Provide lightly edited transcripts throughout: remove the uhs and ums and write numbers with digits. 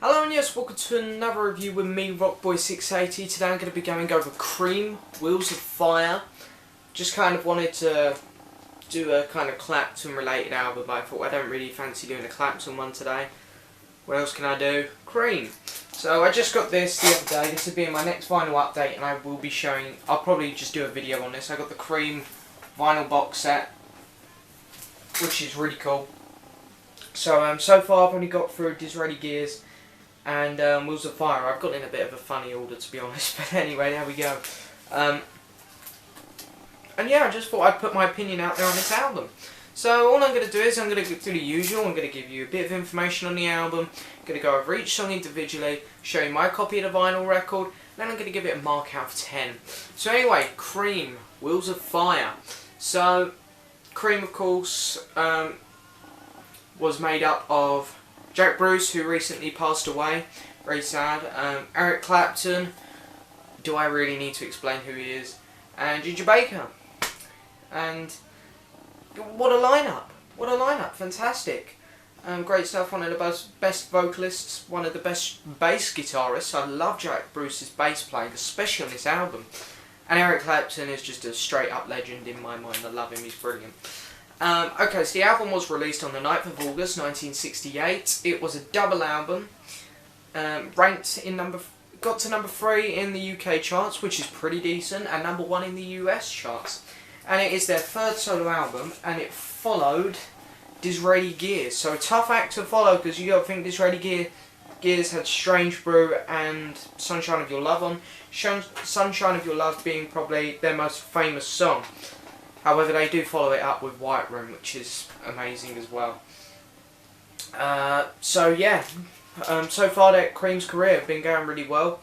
Hello and yes, welcome to another review with me, Rockboy680. Today I'm going to be going over Cream, Wheels of Fire. Just kind of wanted to do a kind of Clapton related album, but I thought I don't really fancy doing a Clapton one today. What else can I do? Cream. So I just got this the other day. This will be in my next vinyl update, and I will be showing, I'll probably just do a video on this. I got the Cream vinyl box set, which is really cool. So so far I've only got through Disraeli Gears and Wheels of Fire. I've got in a bit of a funny order, to be honest, but anyway, there we go. And yeah, I just thought I'd put my opinion out there on this album. So all I'm going to do is I'm going to do the usual. I'm going to give you a bit of information on the album. I'm going to go over each song individually, show you my copy of the vinyl record, then I'm going to give it a mark out of 10. So anyway, Cream, Wheels of Fire. So Cream, of course, was made up of Jack Bruce, who recently passed away, very sad, Eric Clapton, do I really need to explain who he is, and Ginger Baker. And what a lineup, fantastic. Great stuff, one of the best vocalists, one of the best bass guitarists. I love Jack Bruce's bass playing, especially on this album. And Eric Clapton is just a straight up legend in my mind. I love him, he's brilliant. Okay, so the album was released on the 9th of August 1968. It was a double album, ranked in got to number 3 in the UK charts, which is pretty decent, and number 1 in the US charts. And it is their third solo album, and it followed Disraeli Gears. So a tough act to follow, because you got to think Disraeli Gears had Strange Brew and Sunshine of Your Love on. Sunshine of Your Love being probably their most famous song. However, they do follow it up with White Room, which is amazing as well. So yeah, so far that Cream's career have been going really well.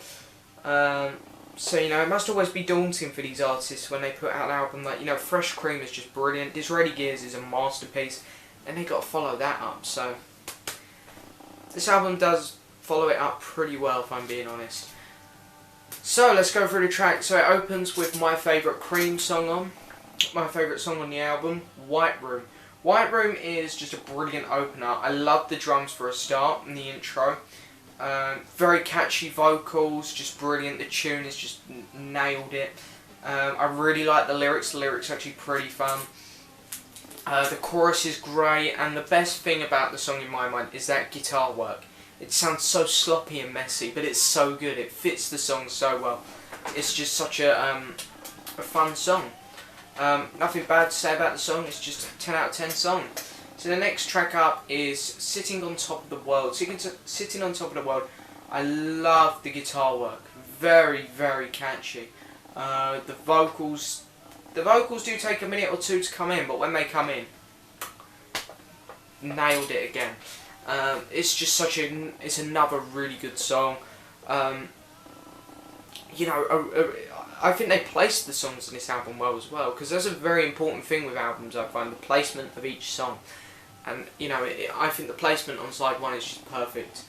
So you know, it must always be daunting for these artists when they put out an album like, you know, Fresh Cream is just brilliant, Disraeli Gears is a masterpiece, and they got to follow that up. So this album does follow it up pretty well, if I'm being honest. So let's go through the track. So it opens with my favourite Cream song on. My favourite song on the album, White Room. White Room is just a brilliant opener. I love the drums for a start in the intro. Very catchy vocals, just brilliant. The tune is just nailed it. I really like the lyrics. The lyrics are actually pretty fun. The chorus is great, and the best thing about the song in my mind is that guitar work. It sounds so sloppy and messy, but it's so good. It fits the song so well. It's just such a fun song. Nothing bad to say about the song, it's just a 10 out of 10 song. So the next track up is Sitting on Top of the World. Sitting on Top of the World, I love the guitar work. Very, very catchy. The vocals do take a minute or two to come in, but when they come in, nailed it again. It's just it's another really good song. You know, I think they placed the songs in this album well as well, because that's a very important thing with albums, I find, the placement of each song. And, you know, I think the placement on side 1 is just perfect.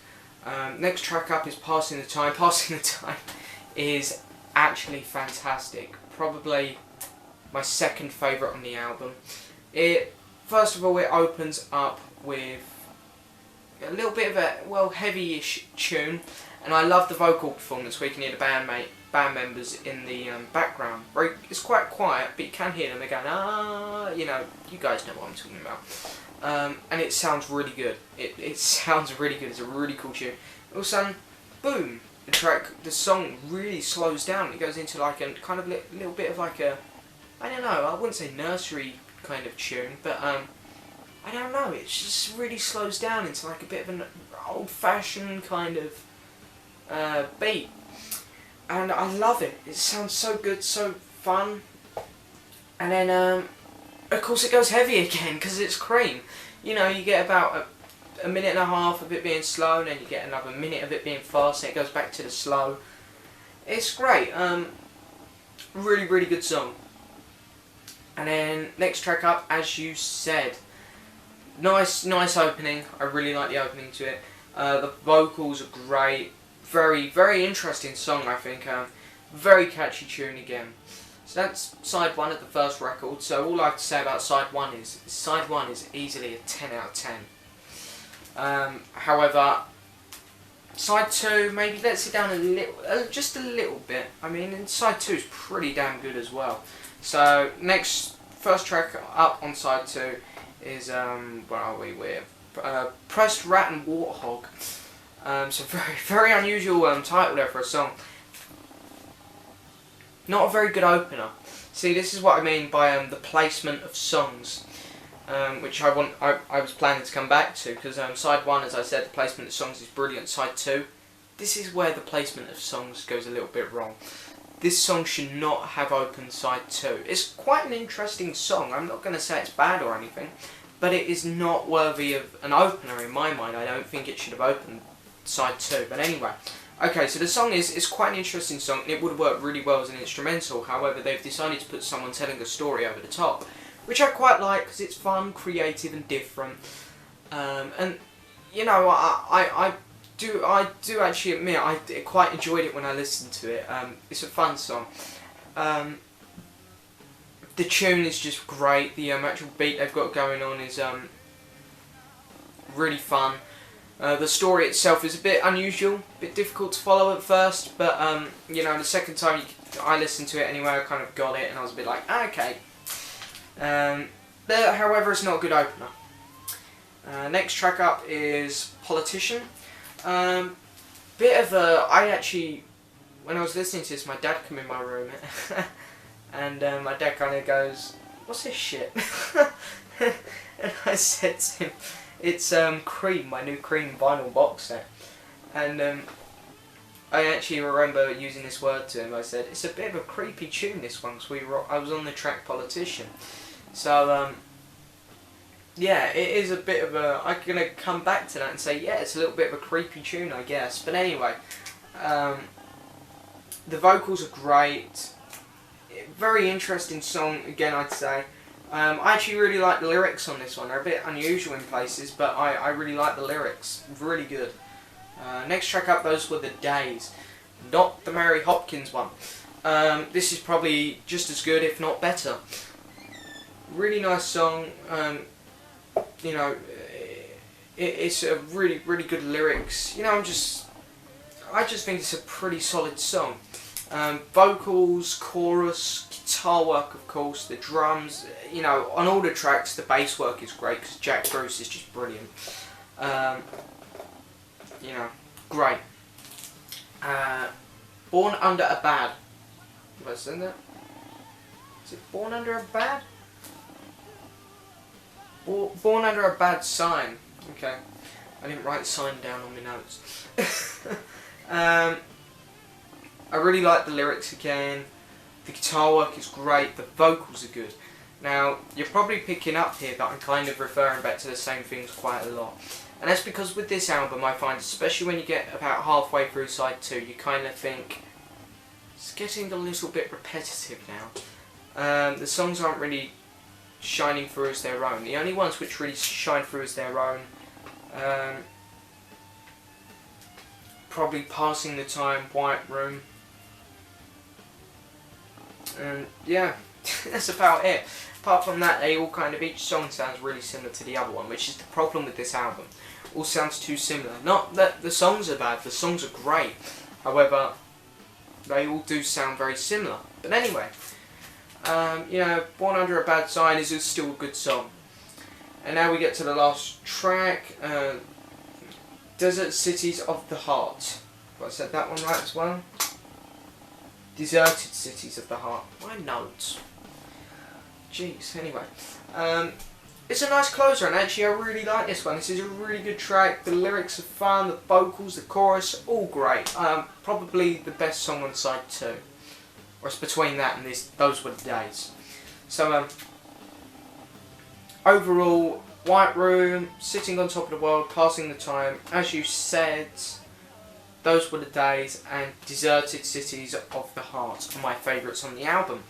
Next track up is Passing the Time. Passing the Time is actually fantastic. Probably my second favourite on the album. First of all, it opens up with a little bit of a, well, heavy-ish tune. And I love the vocal performance where you can hear the band members in the background. It's quite quiet, but you can hear them. They're going, ah, you know, you guys know what I'm talking about. And it sounds really good. It sounds really good. It's a really cool tune. All of a sudden, boom, the song really slows down. It goes into like a kind of little bit of like a, I don't know, I wouldn't say nursery kind of tune, but I don't know. It just really slows down into like a bit of an old-fashioned kind of beat, and I love it. It sounds so good, so fun. And then of course it goes heavy again because it's Cream. You know, you get about a minute and a half of it being slow, and then you get another minute of it being fast, and it goes back to the slow. It's great. Really, really good song. And then next track up, As You Said. Nice opening. I really like the opening to it. The vocals are great. Very, very interesting song, I think. Very catchy tune again. So that's side 1 of the first record. So all I have to say about side 1 is easily a 10 out of 10. However, Side 2 maybe lets it down a little, just a little bit. I mean, and side 2 is pretty damn good as well. So first track up on side 2 is where are we with Pressed Rat and Warthog. So very very unusual title there for a song. Not a very good opener. See, this is what I mean by the placement of songs. Which I was planning to come back to, because side 1, as I said, the placement of songs is brilliant. Side 2, this is where the placement of songs goes a little bit wrong. This song should not have opened side 2. It's quite an interesting song. I'm not going to say it's bad or anything, but it is not worthy of an opener in my mind. I don't think it should have opened side 2. But anyway, okay, so the song is quite an interesting song, and it would have worked really well as an instrumental. However, they've decided to put someone telling a story over the top, which I quite like because it's fun, creative, and different. And you know, I do actually admit I quite enjoyed it when I listened to it. It's a fun song. The tune is just great. The actual beat they've got going on is really fun. The story itself is a bit unusual, a bit difficult to follow at first, but you know, the second time I listened to it anyway, I kind of got it, and I was a bit like, okay. However, it's not a good opener. Next track up is Politician. Bit of a... I actually, when I was listening to this, my dad came in my room and my dad kind of goes, "What's this shit?" And I said to him, "It's Cream, my new Cream vinyl box set." And I actually remember using this word to him. I said, "It's a bit of a creepy tune, this one," because I was on the track Politician. So, yeah, it is a bit of a... I'm going to come back to that and say, yeah, it's a little bit of a creepy tune, I guess. But anyway, the vocals are great. Very interesting song, again, I'd say. I actually really like the lyrics on this one. They're a bit unusual in places, but I really like the lyrics. Really good. Next track up, Those Were the Days. Not the Mary Hopkins one. This is probably just as good, if not better. Really nice song. You know, it's a really good lyrics. You know, I just think it's a pretty solid song. Vocals, chorus, guitar work, of course, the drums. You know, on all the tracks, the bass work is great because Jack Bruce is just brilliant. You know, great. Born Under a Bad. Have I said that? Is it Born Under a Bad? Born Under a Bad Sign. Okay. I didn't write sign down on my notes. I really like the lyrics again. The guitar work is great. The vocals are good. Now, you're probably picking up here that I'm kind of referring back to the same things quite a lot. And that's because with this album, I find, especially when you get about halfway through side 2, you kind of think, it's getting a little bit repetitive now. The songs aren't really shining through as their own. The only ones which really shine through as their own, probably Passing the Time, White Room, and yeah, that's about it. Apart from that, they all kind of, each song sounds really similar to the other one, which is the problem with this album. All sounds too similar. Not that the songs are bad, the songs are great. However, they all do sound very similar. But anyway, you know, Born Under a Bad Sign is still a good song. And now we get to the last track, Desert Cities of the Heart. Have I said that one right as well? Deserted Cities of the Heart. My notes. Jeez, anyway. It's a nice closer, and actually I really like this one. This is a really good track. The lyrics are fun, the vocals, the chorus, all great. Probably the best song on side 2. Or it's between that and this. Those Were the Days. So, overall, White Room, Sitting on Top of the World, Passing the Time, as you said, Those Were the Days, and Deserted Cities of the Heart are my favourites on the album.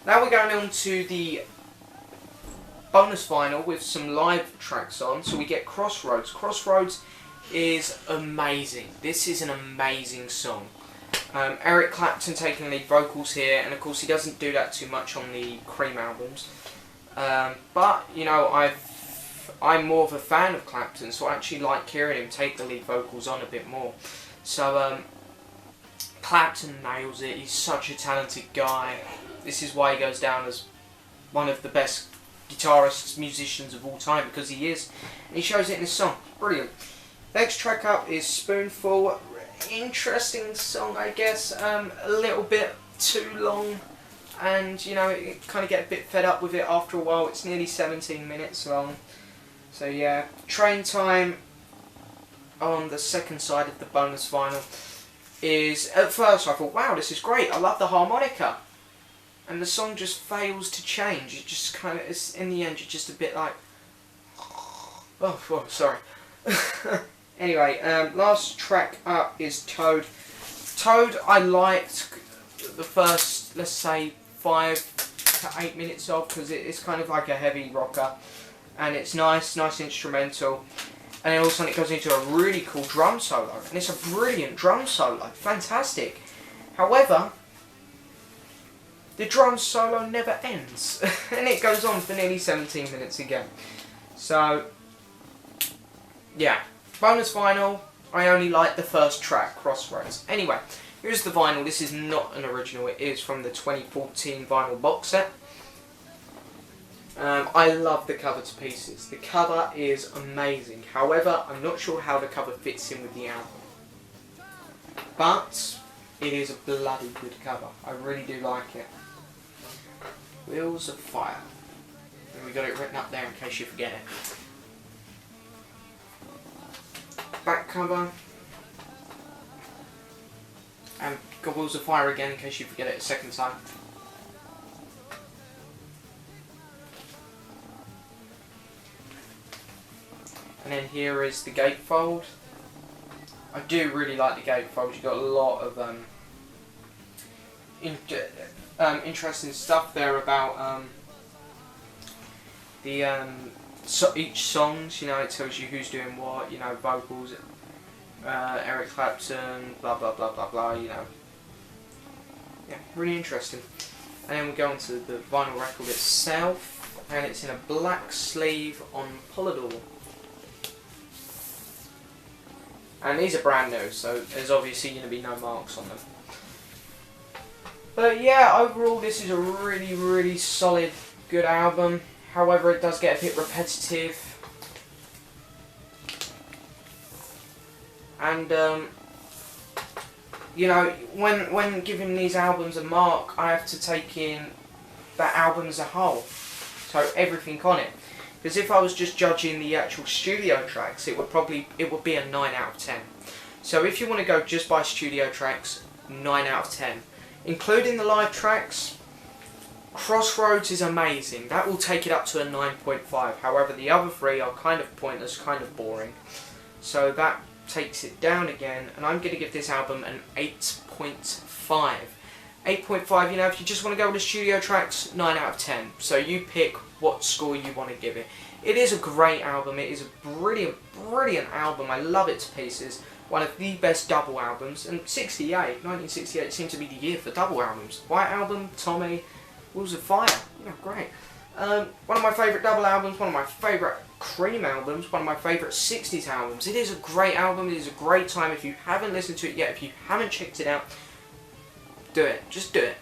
Now we're going on to the bonus vinyl with some live tracks on. So we get Crossroads. Crossroads is amazing. This is an amazing song. Eric Clapton taking lead vocals here, and of course he doesn't do that too much on the Cream albums. But, you know, I I'm more of a fan of Clapton, so I actually like hearing him take the lead vocals on a bit more. So Clapton nails it. He's such a talented guy. This is why he goes down as one of the best guitarists, musicians of all time, because he is. And he shows it in his song. Brilliant. Next track up is Spoonful. Interesting song, I guess. A little bit too long, and you know, you kind of get a bit fed up with it after a while. It's nearly 17 minutes long. So yeah, Train Time on the second side of the bonus vinyl is, at first I thought, wow, this is great, I love the harmonica. And the song just fails to change. It just kind of, it's, in the end, you're just a bit like, oh sorry. Anyway, last track up is Toad. Toad, I liked the first, let's say, 5 to 8 minutes of, because it's kind of like a heavy rocker, and it's nice instrumental, and then all of a sudden it goes into a really cool drum solo, and it's a brilliant drum solo, fantastic. However, the drum solo never ends, and it goes on for nearly 17 minutes again. So, yeah, bonus vinyl, I only like the first track, Crossroads. Anyway, here's the vinyl. This is not an original, it is from the 2014 vinyl box set. I love the cover to pieces. The cover is amazing. However, I'm not sure how the cover fits in with the album. But it is a bloody good cover. I really do like it. Wheels of Fire. And we got it written up there in case you forget it. Back cover. And got Wheels of Fire again in case you forget it a second time. And then here is the gatefold. I do really like the gatefold. You've got a lot of interesting stuff there about so each songs. You know, it tells you who's doing what. You know, vocals, Eric Clapton, blah blah blah blah blah. You know, yeah, really interesting. And then we go on to the vinyl record itself, and it's in a black sleeve on Polydor. And these are brand new, so there's obviously going to be no marks on them. But yeah, overall this is a really, really solid, good album. However, it does get a bit repetitive. And, you know, when giving these albums a mark, I have to take in that album as a whole. So everything on it. Because if I was just judging the actual studio tracks, it would be a 9 out of 10. So if you want to go just by studio tracks, 9 out of 10. Including the live tracks, Crossroads is amazing. That will take it up to a 9.5. However, the other 3 are kind of pointless, kind of boring. So that takes it down again, and I'm going to give this album an 8.5. 8.5, you know, if you just want to go with the studio tracks, 9 out of 10. So you pick what score you want to give it. It is a great album. It is a brilliant, brilliant album. I love it to pieces. One of the best double albums. And 1968 seemed to be the year for double albums. White Album, Tommy, Wheels of Fire. Yeah, great. One of my favourite double albums, one of my favourite Cream albums, one of my favourite 60s albums. It is a great album. It is a great time. If you haven't listened to it yet, if you haven't checked it out, do it. Just do it.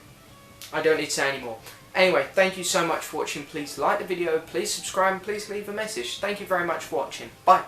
I don't need to say any more. Anyway, thank you so much for watching. Please like the video, please subscribe, and please leave a message. Thank you very much for watching. Bye.